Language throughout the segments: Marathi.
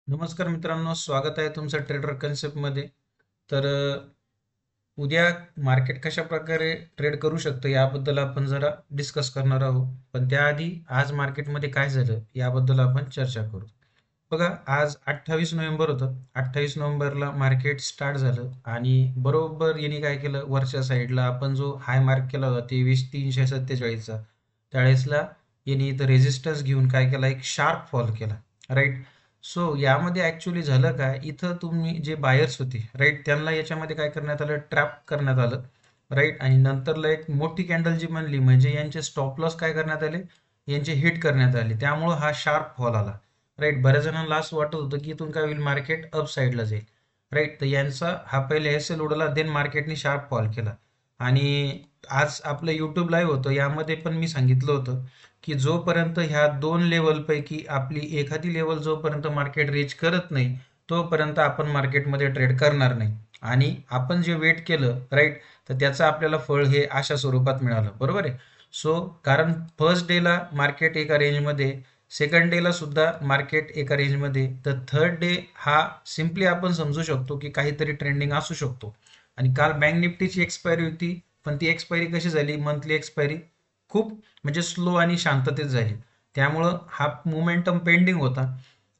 नमस्कार मित्रांनो, स्वागत आहे तुमचं ट्रेडर कन्सेप्टमध्ये. तर उद्या मार्केट कशा प्रकारे ट्रेड करू शकतो याबद्दल आपण जरा डिस्कस करणार आहोत. पण त्याआधी आज मार्केटमध्ये काय झालं याबद्दल आपण चर्चा करू. बघा, आज 28 नोव्हेंबर होतं. 28 नोव्हेंबरला मार्केट स्टार्ट झालं आणि बरोबर यांनी काय केलं, वरच्या साईडला आपण जो हाय मार्क केला होता 23,347चा, त्यावेळेसला यांनी इथं रेजिस्टन्स घेऊन काय केला, एक शार्प फॉल केला. राईट. सो यामध्ये ॲक्च्युली झालं काय, इथं तुम्ही जे बायर्स होते राईट, त्यांना याच्यामध्ये काय करण्यात आलं, ट्रॅप करण्यात आलं. राईट. आणि नंतरला एक मोठी कॅन्डल जी बनली म्हणजे यांचे स्टॉप लॉस काय करण्यात आले, यांचे हिट करण्यात आले. त्यामुळं हा शार्प फॉल आला. राईट. बऱ्याच जणांना असं वाटत होतं की इथून काय होईल, मार्केट अप साईडला जाईल. राईट. तर यांचा हा पहिले एस एल उडवला, देन मार्केटने शार्प फॉल केला. आणि आज आपलं यूट्यूब लाईव्ह होतं, यामध्ये पण मी सांगितलं होतं की जोपर्यंत ह्या दोन लेवलपैकी आपली एखादी लेवल जोपर्यंत मार्केट रीच करत नाही तोपर्यंत आपण मार्केटमध्ये ट्रेड करणार नाही. आणि आपण जे वेट केलं राईट, तर त्याचं आपल्याला फळ हे अशा स्वरूपात मिळालं. बरोबर आहे. सो कारण फर्स्ट डेला मार्केट एका रेंजमध्ये, सेकंड डेला सुद्धा मार्केट एका रेंजमध्ये, तर थर्ड डे हा सिम्पली आपण समजू शकतो की काहीतरी ट्रेंडिंग असू शकतो. आणि काल बँक निफ्टीची एक्सपायरी होती, पण ती एक्सपायरी कशी झाली, मंथली एक्सपायरी खूप म्हणजे स्लो आणि शांततेत झाली. त्यामुळं हा मोमेंटम पेंडिंग होता.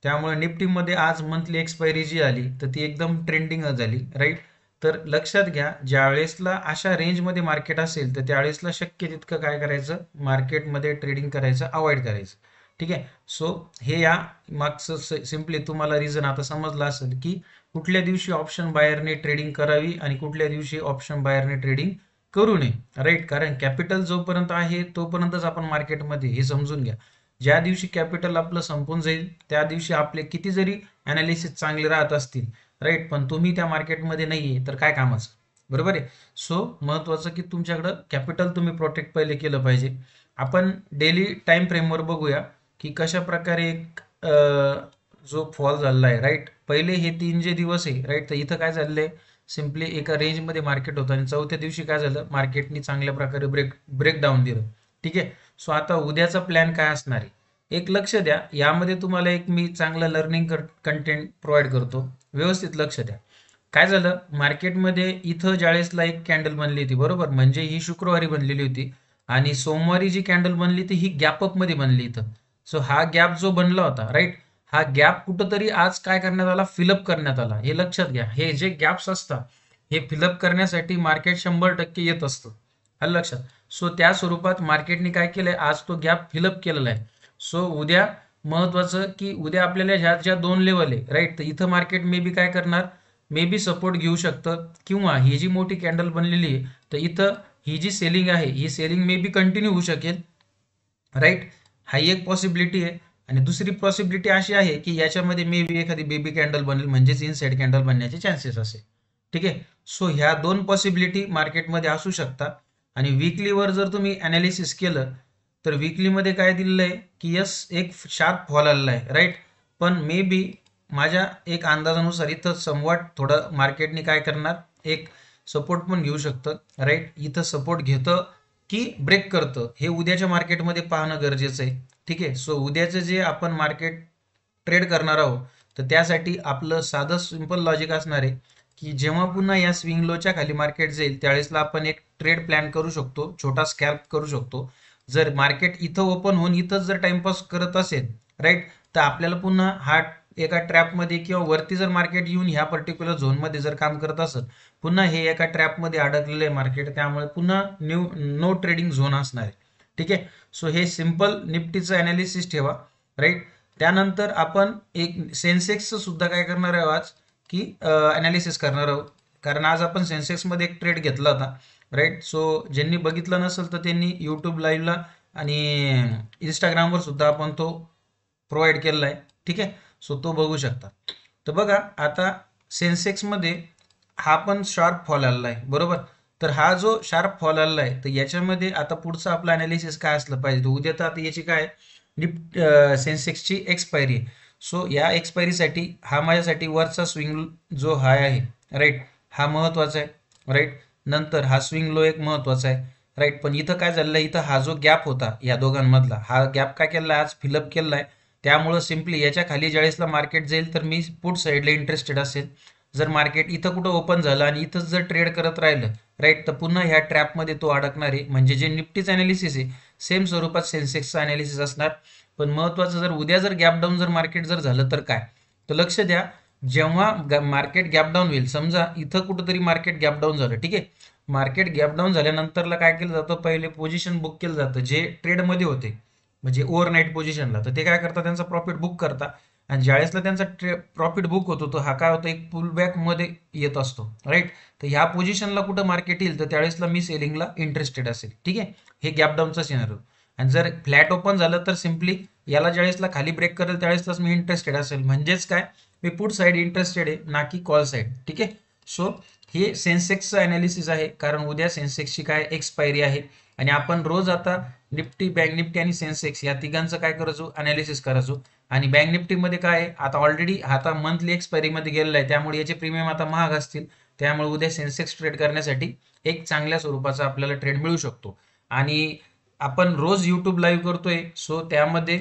त्यामुळे निफ्टीमध्ये आज मंथली एक्सपायरी जी आली तर ती एकदम ट्रेंडिंग झाली. राईट. तर लक्षात घ्या, ज्या वेळेसला अशा रेंजमध्ये मार्केट असेल तर त्यावेळेसला शक्य तितकं काय करायचं, मार्केटमध्ये ट्रेडिंग करायचं अवॉइड करायचं. ठीक आहे. सो हे या मागचं सिम्पली तुम्हाला रिझन आता समजलं असेल की कुठल्या दिवशी ऑप्शन बायरने ट्रेडिंग करावी आणि कुठल्या दिवशी ऑप्शन बायरने ट्रेडिंग करू नये. राईट. कारण कॅपिटल जोपर्यंत आहे तोपर्यंतच आपण मार्केटमध्ये, हे समजून घ्या. ज्या दिवशी कॅपिटल आपलं संपून जाईल त्या दिवशी आपले किती जरी अनालिसिस चांगले राहत असतील, राईट, पण तुम्ही त्या मार्केटमध्ये नाहीये तर काय कामाचं. बरोबर आहे. सो महत्वाचं की तुमच्याकडं कॅपिटल तुम्ही प्रोटेक्ट पहिले केलं पाहिजे. आपण डेली टाइम फ्रेमवर बघूया की कशा प्रकारे एक जो फॉल झालेला आहे. राईट. पहिले हे 3 जे दिवस आहे राईट, तर इथं काय झालेलं आहे, सिम्पली एका रेंजमध्ये मार्केट होतं आणि चौथ्या दिवशी काय झालं, मार्केटनी चांगल्या प्रकारे ब्रेकडाऊन दिलं. ठीक आहे. सो आता उद्याचा प्लॅन काय असणार आहे, एक लक्ष द्या. यामध्ये तुम्हाला एक मी चांगलं लर्निंग कंटेंट प्रोव्हाइड करतो, व्यवस्थित लक्ष द्या. काय झालं मार्केटमध्ये, इथं ज्यावेळेसला एक कॅन्डल बनली होती, बरोबर, म्हणजे ही शुक्रवारी बनलेली होती. आणि सोमवारी जी कॅन्डल बनली ती ही गॅप अप मध्ये बनली इथं. सो हा गॅप जो बनला होता राईट, हा गॅप कुठंतरी आज काय करण्यात आला, फिलअप करण्यात आला. हे लक्षात घ्या, हे जे गॅप्स असतात हे फिलअप करण्यासाठी मार्केट 100% येत असतं. आलं लक्षात. सो त्या स्वरूपात मार्केटने काय केलंय, आज तो गॅप फिलअप केलेला आहे. सो उद्या महत्वाचं की उद्या आपल्याला ह्या ज्या दोन लेवल आहे राईट, तर इथं मार्केट मे बी काय करणार, मे बी सपोर्ट घेऊ शकतं. किंवा ही जी मोठी कॅन्डल बनलेली आहे तर इथं ही जी सेलिंग आहे ही सेलिंग मे बी कंटिन्यू होऊ शकेल. राईट. हा एक पॉसिबिलिटी आहे. आणि दुसरी पॉसिबिलिटी अशी आहे की याच्यामध्ये मे बी एखादी बेबी कॅन्डल बनेल, म्हणजेच इनसाइड कॅन्डल बनण्याचे चान्सेस असेल. ठीक आहे. सो ह्या दोन पॉसिबिलिटी मार्केटमध्ये असू शकतात. आणि वीकलीवर जर तुम्ही अनालिसिस केलं तर वीकलीमध्ये काय दिलेलं आहे की यस, एक शार्प फॉल आलेला आहे. राईट. पण मे बी माझ्या एक अंदाजानुसार इथं समवट थोडं मार्केटने काय करणार, एक सपोर्ट पण घेऊ शकतं. राईट. इथं सपोर्ट घेतं की ब्रेक करतं हे उद्याच्या मार्केटमध्ये पाहणं गरजेचं आहे. ठीक आहे. सो उद्याचं जे आपण मार्केट ट्रेड करणार आहोत तर त्यासाठी आपलं साधं सिंपल लॉजिक असणार आहे की जेव्हा पुन्हा या स्विंग लोच्या खाली मार्केट जाईल त्यावेळेसला आपण एक ट्रेड प्लॅन करू शकतो, छोटा स्कॅल्प करू शकतो. जर मार्केट इथं ओपन होऊन इथंच जर टाइमपास करत असेल राईट, तर आपल्याला पुन्हा हा एका ट्रॅपमध्ये किंवा वरती जर मार्केट येऊन ह्या पर्टिक्युलर झोनमध्ये जर काम करत असेल, पुन्हा हे एका ट्रॅपमध्ये अडकलेलं आहे मार्केट, त्यामुळे पुन्हा नो ट्रेडिंग झोन असणार आहे. ठीक आहे. सो हे सिंपल निफ्टीचं अनालिसिस ठेवा. राईट. त्यानंतर आपण एक सेन्सेक्सचं सुद्धा काय करणार आहोत आज, की अनालिसिस करणार आहोत. कारण आज आपण सेन्सेक्समध्ये एक ट्रेड घेतला होता. राईट. सो ज्यांनी बघितलं नसेल तर त्यांनी यूट्यूब लाईव्हला आणि इंस्टाग्रामवर सुद्धा आपण तो प्रोव्हाइड केलेला आहे. ठीक आहे. सो तो बघू शकता. तर बघा आता सेन्सेक्समध्ये हा पण शार्प फॉल आलेला आहे, बरोबर. तर हा जो शार्प फॉल आलेला आहे तर याच्यामध्ये आता पुढचं आपलं अनालिसिस काय असलं पाहिजे, उद्या तर आता याची काय, सेन्सेक्सची एक्सपायरी आहे. सो या एक्सपायरीसाठी हा माझ्यासाठी वरचा स्विंग जो हाय आहे राईट, हा महत्वाचा आहे. राईट. नंतर हा स्विंग लो एक महत्वाचा आहे. राईट. पण इथं काय झालेलं आहे, इथं हा जो गॅप होता या दोघांमधला, हा गॅप काय केला आज फिलअप केला आहे. त्यामुळं सिम्पली याच्या खाली ज्यावेळेसला मार्केट जाईल तर मी पुट साईडला इंटरेस्टेड असेल. जर मार्केट इथं कुठं ओपन झालं आणि इथंच जर ट्रेड करत राहिलं राईट, तर पुन्हा ह्या ट्रॅपमध्ये तो अडकणार आहे. म्हणजे जे निफ्टीचं अनालिसिस आहे सेम स्वरूपात सेन्सेक्सचं अनालिसिस असणार. पण महत्त्वाचं, जर उद्या जर गॅप डाऊन जर मार्केट जर झालं तर काय, तर लक्ष द्या. जेव्हा मार्केट गॅप डाऊन होईल, समजा इथं कुठंतरी मार्केट गॅप डाऊन झालं, ठीक आहे. मार्केट गॅप डाऊन झाल्यानंतरला काय केलं जातं, पहिले पोझिशन बुक केलं जातं जे ट्रेडमध्ये होते, म्हणजे ओव्हरनाईट पोझिशनला. तर ते काय करतात, त्यांचा प्रॉफिट बुक करता. आणि ज्यावेळेसला त्यांचा प्रॉफिट बुक होतो तो हा काय होतो, एक पुलबॅक मध्ये येत असतो, राईट. तर ह्या पोझिशनला कुठं मार्केट येईल तर त्यावेळेसला मी सेलिंगला इंटरेस्टेड असेल, ठीक आहे. हे गॅप डाऊनचा सिनारिओ. आणि जर फ्लॅट ओपन झालं तर सिम्पली याला ज्यावेळेसला खाली ब्रेक करेल त्यावेळेसलाच मी इंटरेस्टेड असेल. म्हणजेच काय, मी पुट साईड इंटरेस्टेड आहे ना की कॉल साईड, ठीक आहे. सो हे सेन्सेक्सचं अनालिसिस आहे, कारण उद्या सेन्सेक्सची काय एक्सपायरी आहे. आणि आपण रोज आता निफ्टी, बँक निफ्टी आणि सेन्सेक्स या तिघांचं काय करायचो, अनालिसिस करायचो. आणि बँक निफ्टीमध्ये काय आहे, आता ऑलरेडी आता मंथली एक्सपायरीमध्ये गेलेला आहे, त्यामुळे याचे प्रीमियम आता महाग असतील. त्यामुळे उद्या सेन्सेक्स ट्रेड करण्यासाठी एक चांगल्या स्वरूपाचा आपल्याला ट्रेड मिळू शकतो. आणि आपण रोज यूट्यूब लाईव्ह करतोय, सो त्यामध्ये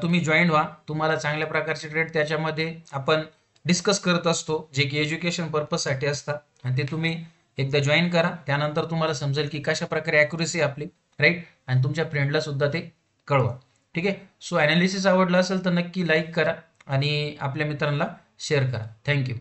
तुम्ही जॉईन व्हा. तुम्हाला चांगल्या प्रकारचे ट्रेड त्याच्यामध्ये आपण डिस्कस करत असतो, जे की एज्युकेशन पर्पजसाठी असतात. आणि ते तुम्ही एकदा जॉईन करा, त्यानंतर तुम्हाला समजेल की कशा प्रकारे ॲक्युरेसी आपली, राईट. आणि तुमच्या फ्रेंडला सुद्धा ते कळवा, ठीक आहे. सो ॲनालिसिस आवडला असेल तर नक्की लाईक करा आणि आपल्या मित्रांना शेअर करा. थँक्यू.